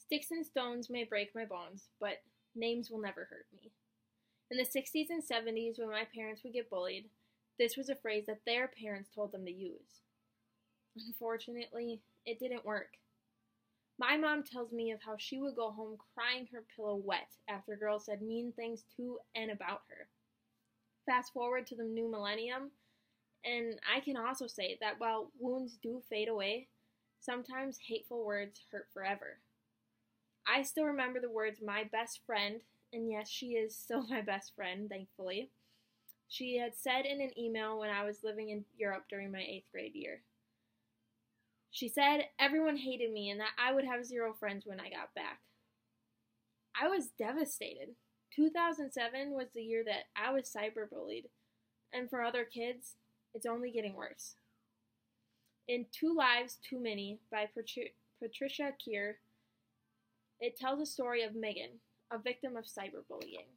Sticks and stones may break my bones, but names will never hurt me. In the 60s and 70s, when my parents would get bullied, this was a phrase that their parents told them to use. Unfortunately, it didn't work. My mom tells me of how she would go home crying her pillow wet after girls said mean things to and about her. Fast forward to the new millennium, and I can also say that while wounds do fade away, sometimes hateful words hurt forever. I still remember the words my best friend, and yes, she is still my best friend, thankfully, she had said in an email when I was living in Europe during my 8th grade year. She said everyone hated me and that I would have 0 friends when I got back. I was devastated. 2007 was the year that I was cyberbullied, and for other kids, it's only getting worse. In Two Lives, Too Many by Patricia Keir, it tells a story of Megan, a victim of cyberbullying.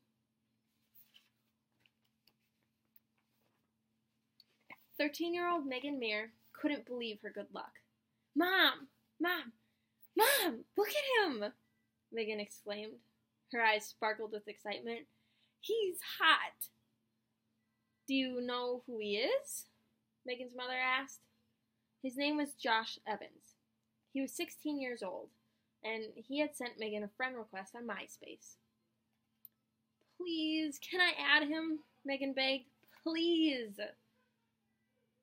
13-year-old Megan Mayer couldn't believe her good luck. Mom! Mom! Mom! Look at him! Megan exclaimed. Her eyes sparkled with excitement. He's hot! Do you know who he is? Megan's mother asked. His name was Josh Evans. He was 16 years old, and he had sent Megan a friend request on MySpace. Please, can I add him? Megan begged. Please!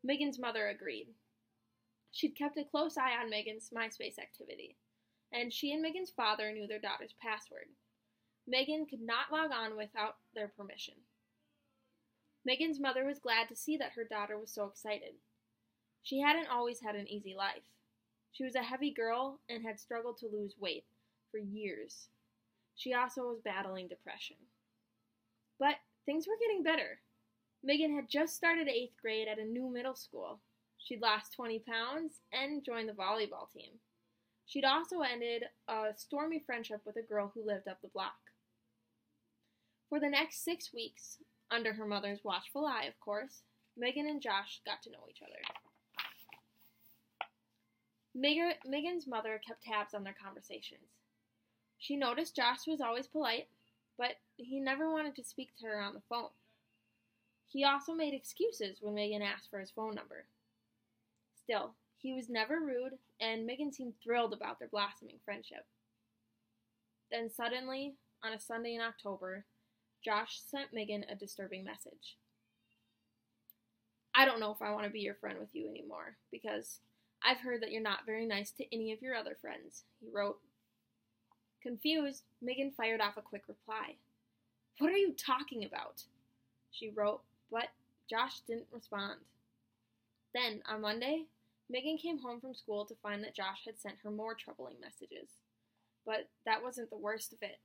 Megan's mother agreed. She'd kept a close eye on Megan's MySpace activity, and she and Megan's father knew their daughter's password. Megan could not log on without their permission. Megan's mother was glad to see that her daughter was so excited. She hadn't always had an easy life. She was a heavy girl and had struggled to lose weight for years. She also was battling depression. But things were getting better. Megan had just started 8th grade at a new middle school. She'd lost 20 pounds and joined the volleyball team. She'd also ended a stormy friendship with a girl who lived up the block. For the next 6 weeks, under her mother's watchful eye, of course, Megan and Josh got to know each other. Megan's mother kept tabs on their conversations. She noticed Josh was always polite, but he never wanted to speak to her on the phone. He also made excuses when Megan asked for his phone number. Still, he was never rude, and Megan seemed thrilled about their blossoming friendship. Then suddenly, on a Sunday in October, Josh sent Megan a disturbing message. I don't know if I want to be your friend with you anymore, because I've heard that you're not very nice to any of your other friends, he wrote. Confused, Megan fired off a quick reply. What are you talking about? She wrote, but Josh didn't respond. Then, on Monday, Megan came home from school to find that Josh had sent her more troubling messages. But that wasn't the worst of it.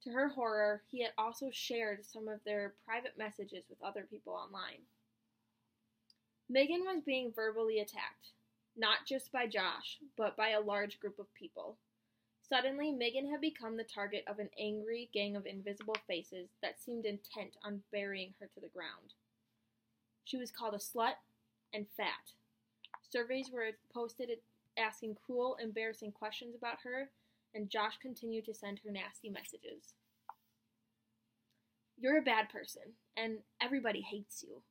To her horror, he had also shared some of their private messages with other people online. Megan was being verbally attacked, not just by Josh, but by a large group of people. Suddenly, Megan had become the target of an angry gang of invisible faces that seemed intent on burying her to the ground. She was called a slut and fat. Surveys were posted asking cruel, embarrassing questions about her, and Josh continued to send her nasty messages. You're a bad person, and everybody hates you.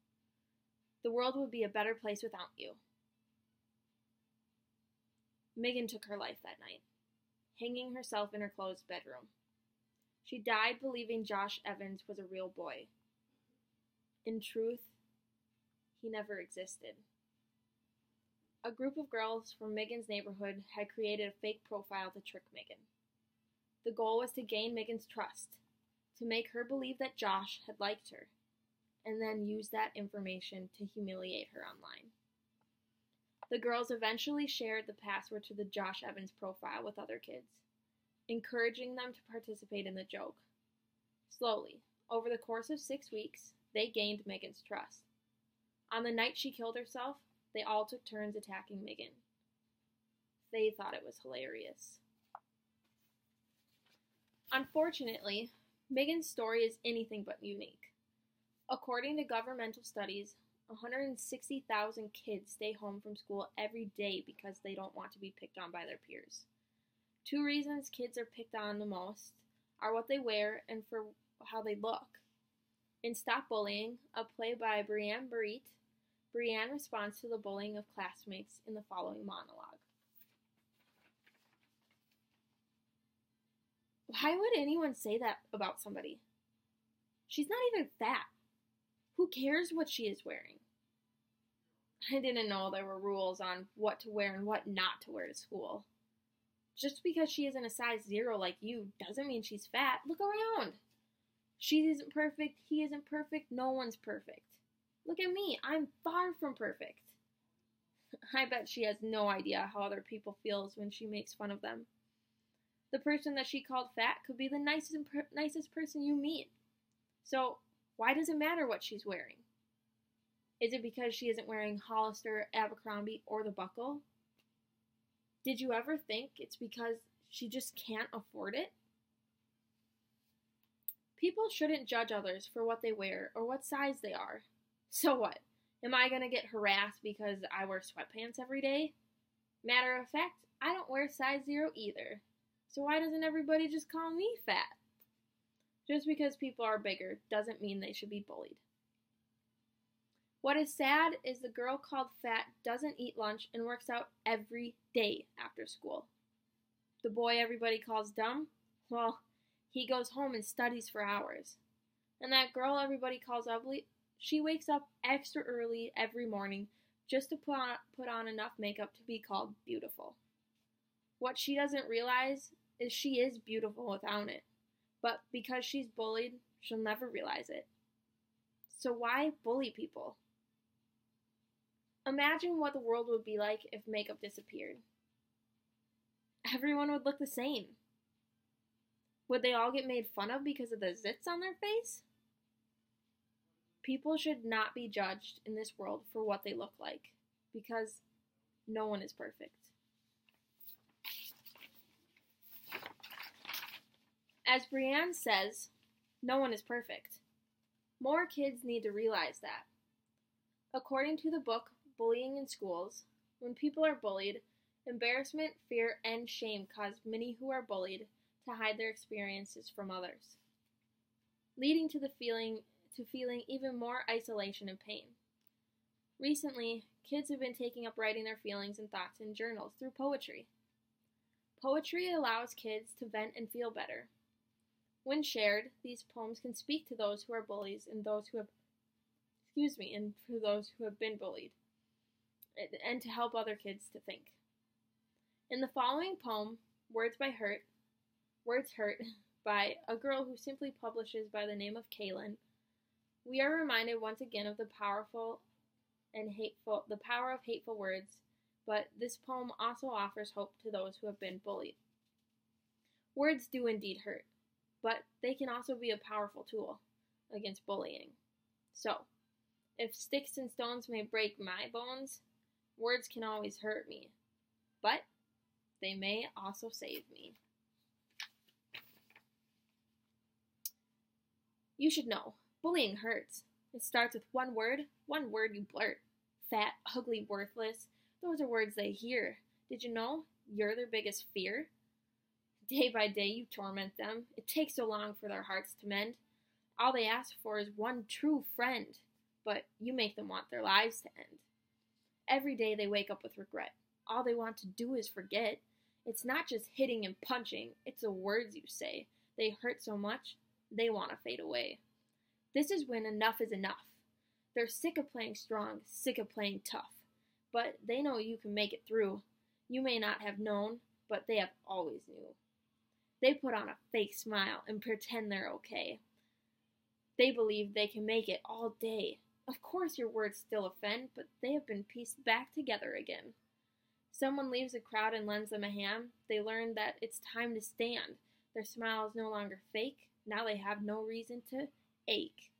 The world would be a better place without you. Megan took her life that night, hanging herself in her closed bedroom. She died believing Josh Evans was a real boy. In truth, he never existed. A group of girls from Megan's neighborhood had created a fake profile to trick Megan. The goal was to gain Megan's trust, to make her believe that Josh had liked her, and then use that information to humiliate her online. The girls eventually shared the password to the Josh Evans profile with other kids, encouraging them to participate in the joke. Slowly, over the course of 6 weeks, they gained Megan's trust. On the night she killed herself, they all took turns attacking Megan. They thought it was hilarious. Unfortunately, Megan's story is anything but unique. According to governmental studies, 160,000 kids stay home from school every day because they don't want to be picked on by their peers. Two reasons kids are picked on the most are what they wear and for how they look. In Stop Bullying, a play by Brianne Barrett, Brianne responds to the bullying of classmates in the following monologue. Why would anyone say that about somebody? She's not even fat. Who cares what she is wearing? I didn't know there were rules on what to wear and what not to wear to school. Just because she isn't a size 0 like you doesn't mean she's fat. Look around. She isn't perfect, he isn't perfect, no one's perfect. Look at me, I'm far from perfect. I bet she has no idea how other people feel when she makes fun of them. The person that she called fat could be the nicest person you meet. So, why does it matter what she's wearing? Is it because she isn't wearing Hollister, Abercrombie, or The Buckle? Did you ever think it's because she just can't afford it? People shouldn't judge others for what they wear or what size they are. So what? Am I going to get harassed because I wear sweatpants every day? Matter of fact, I don't wear size 0 either. So why doesn't everybody just call me fat? Just because people are bigger doesn't mean they should be bullied. What is sad is the girl called fat doesn't eat lunch and works out every day after school. The boy everybody calls dumb, well, he goes home and studies for hours. And that girl everybody calls ugly, she wakes up extra early every morning just to put on enough makeup to be called beautiful. What she doesn't realize is she is beautiful without it. But because she's bullied, she'll never realize it. So why bully people? Imagine what the world would be like if makeup disappeared. Everyone would look the same. Would they all get made fun of because of the zits on their face? People should not be judged in this world for what they look like, because no one is perfect. As Brianne says, no one is perfect. More kids need to realize that. According to the book Bullying in Schools, when people are bullied, embarrassment, fear, and shame cause many who are bullied to hide their experiences from others, leading to feeling even more isolation and pain. Recently, kids have been taking up writing their feelings and thoughts in journals through poetry. Poetry allows kids to vent and feel better. When shared, these poems can speak to those who are bullies and those who have, and for those who have been bullied, and to help other kids to think. In the following poem, Words Hurt, by a girl who simply publishes by the name of Kaylin, we are reminded once again of the power of hateful words, but this poem also offers hope to those who have been bullied. Words do indeed hurt, but they can also be a powerful tool against bullying. So, if sticks and stones may break my bones, words can always hurt me, but they may also save me. You should know, bullying hurts. It starts with one word you blurt. Fat, ugly, worthless. Those are words they hear. Did you know you're their biggest fear? Day by day you torment them. It takes so long for their hearts to mend. All they ask for is one true friend, but you make them want their lives to end. Every day they wake up with regret. All they want to do is forget. It's not just hitting and punching, it's the words you say. They hurt so much, they want to fade away. This is when enough is enough. They're sick of playing strong, sick of playing tough. But they know you can make it through. You may not have known, but they have always knew. They put on a fake smile and pretend they're okay. They believe they can make it all day. Of course your words still offend, but they have been pieced back together again. Someone leaves the crowd and lends them a hand. They learn that it's time to stand. Their smile is no longer fake. Now they have no reason to ache.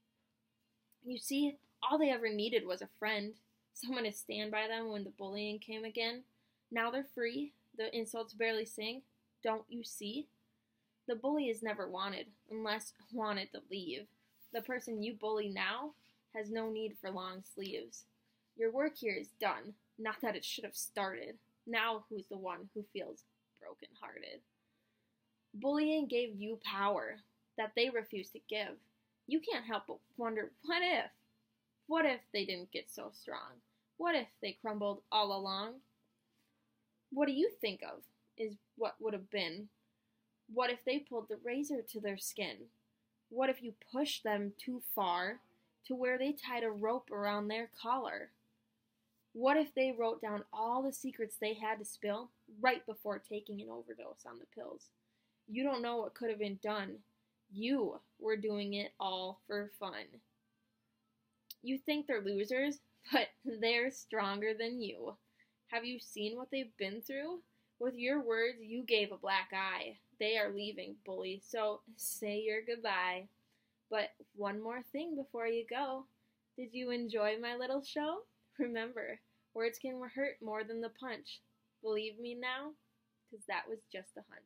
You see, all they ever needed was a friend, someone to stand by them when the bullying came again. Now they're free. The insults barely sting. Don't you see? The bully is never wanted, unless wanted to leave. The person you bully now has no need for long sleeves. Your work here is done, not that it should have started. Now who's the one who feels brokenhearted? Bullying gave you power that they refused to give. You can't help but wonder, what if? What if they didn't get so strong? What if they crumbled all along? What do you think of is what would have been? What if they pulled the razor to their skin? What if you pushed them too far to where they tied a rope around their collar? What if they wrote down all the secrets they had to spill right before taking an overdose on the pills? You don't know what could have been done. You were doing it all for fun. You think they're losers, but they're stronger than you. Have you seen what they've been through? With your words, you gave a black eye. They are leaving, bully, so say your goodbye. But one more thing before you go. Did you enjoy my little show? Remember, words can hurt more than the punch. Believe me now? Because that was just a hunch.